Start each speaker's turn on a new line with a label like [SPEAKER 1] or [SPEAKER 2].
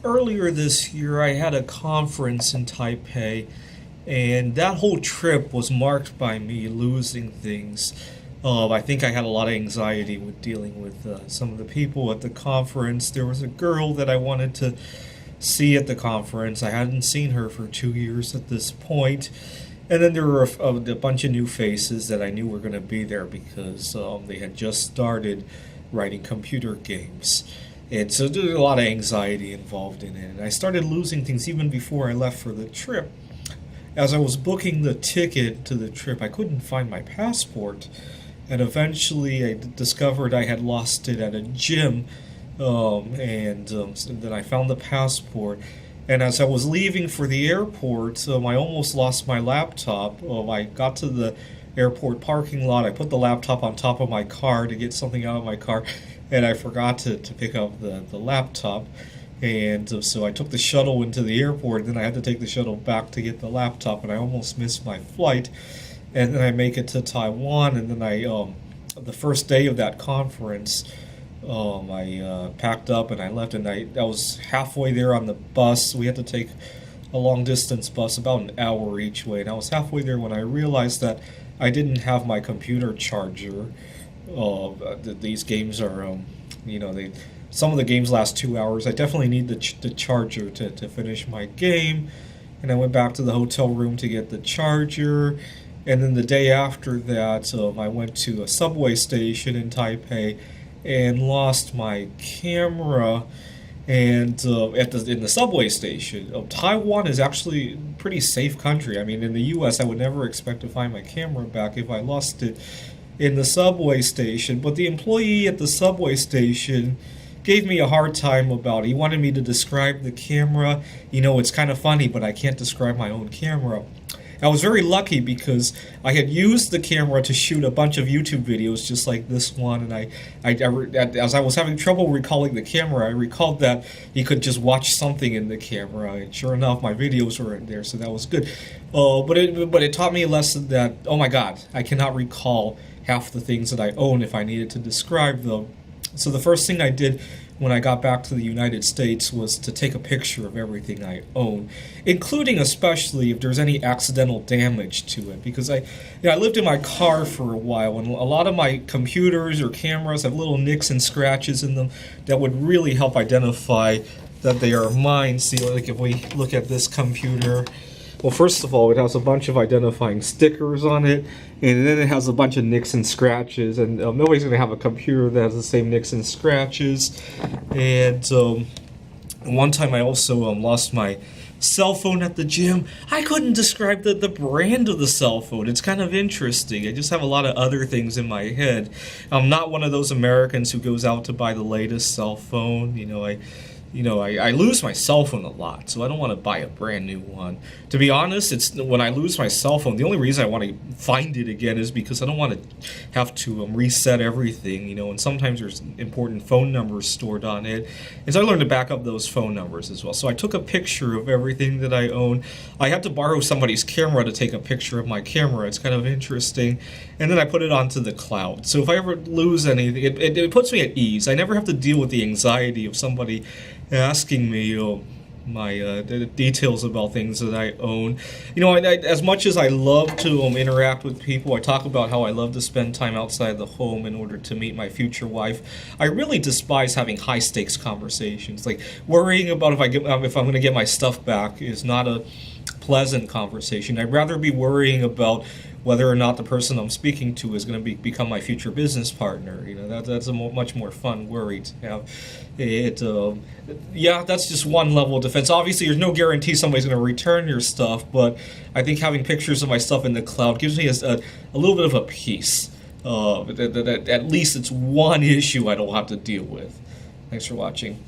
[SPEAKER 1] Earlier this year, I had a conference in Taipei, and that whole trip was marked by me losing things. I think I had a lot of anxiety with dealing with some of the people at the conference. There was a girl that I wanted to see at the conference. I hadn't seen her for 2 years at this point. And then there were a bunch of new faces that I knew were going to be there because they had just started writing computer games. And so there was a lot of anxiety involved in it. And I started losing things even before I left for the trip. As I was booking the ticket to the trip, I couldn't find my passport. And eventually I discovered I had lost it at a gym. So then I found the passport. And as I was leaving for the airport, I almost lost my laptop. I got to the airport parking lot. I put the laptop on top of my car to get something out of my car, and I forgot to pick up the laptop. And so I took the shuttle into the airport, and then I had to take the shuttle back to get the laptop, and I almost missed my flight. And then I make it to Taiwan, and then the first day of that conference, I packed up and I left, and I was halfway there on the bus. We had to take a long distance bus, about an hour each way, and I was halfway there when I realized that I didn't have my computer charger. These games are, some of the games last 2 hours. I definitely need the charger to finish my game, and I went back to the hotel room to get the charger. And then the day after that, I went to a subway station in Taipei and lost my camera. And in the subway station, Taiwan is actually a pretty safe country. I mean, in the U.S., I would never expect to find my camera back if I lost it in the subway station. But the employee at the subway station gave me a hard time about it. He wanted me to describe the camera. It's kind of funny, but I can't describe my own camera. I was very lucky because I had used the camera to shoot a bunch of YouTube videos just like this one, and as I was having trouble recalling the camera, I recalled that you could just watch something in the camera, and sure enough, my videos were in there, so that was good. But it taught me a lesson that, oh my God, I cannot recall half the things that I own if I needed to describe them. So the first thing I did when I got back to the United States was to take a picture of everything I own, including especially if there's any accidental damage to it, because I lived in my car for a while, and a lot of my computers or cameras have little nicks and scratches in them that would really help identify that they are mine. See, like if we look at this computer, well, first of all, it has a bunch of identifying stickers on it, and then it has a bunch of nicks and scratches, and nobody's going to have a computer that has the same nicks and scratches. And one time I also lost my cell phone at the gym. I couldn't describe the brand of the cell phone. It's kind of interesting. I just have a lot of other things in my head. I'm not one of those Americans who goes out to buy the latest cell phone. I lose my cell phone a lot, so I don't want to buy a brand new one. To be honest, it's when I lose my cell phone, the only reason I want to find it again is because I don't want to have to reset everything, and sometimes there's important phone numbers stored on it. And so I learned to back up those phone numbers as well. So I took a picture of everything that I own. I had to borrow somebody's camera to take a picture of my camera. It's kind of interesting. And then I put it onto the cloud. So if I ever lose anything, it puts me at ease. I never have to deal with the anxiety of somebody asking me, the details about things that I own. As much as I love to interact with people, I talk about how I love to spend time outside the home in order to meet my future wife. I really despise having high stakes conversations. Like worrying about if I'm going to get my stuff back is not a pleasant conversation. I'd rather be worrying about whether or not the person I'm speaking to is going to become my future business partner. That's a much more fun worry to have. That's just one level of defense. Obviously, there's no guarantee somebody's going to return your stuff, but I think having pictures of my stuff in the cloud gives me a little bit of a peace. At least it's one issue I don't have to deal with. Thanks for watching.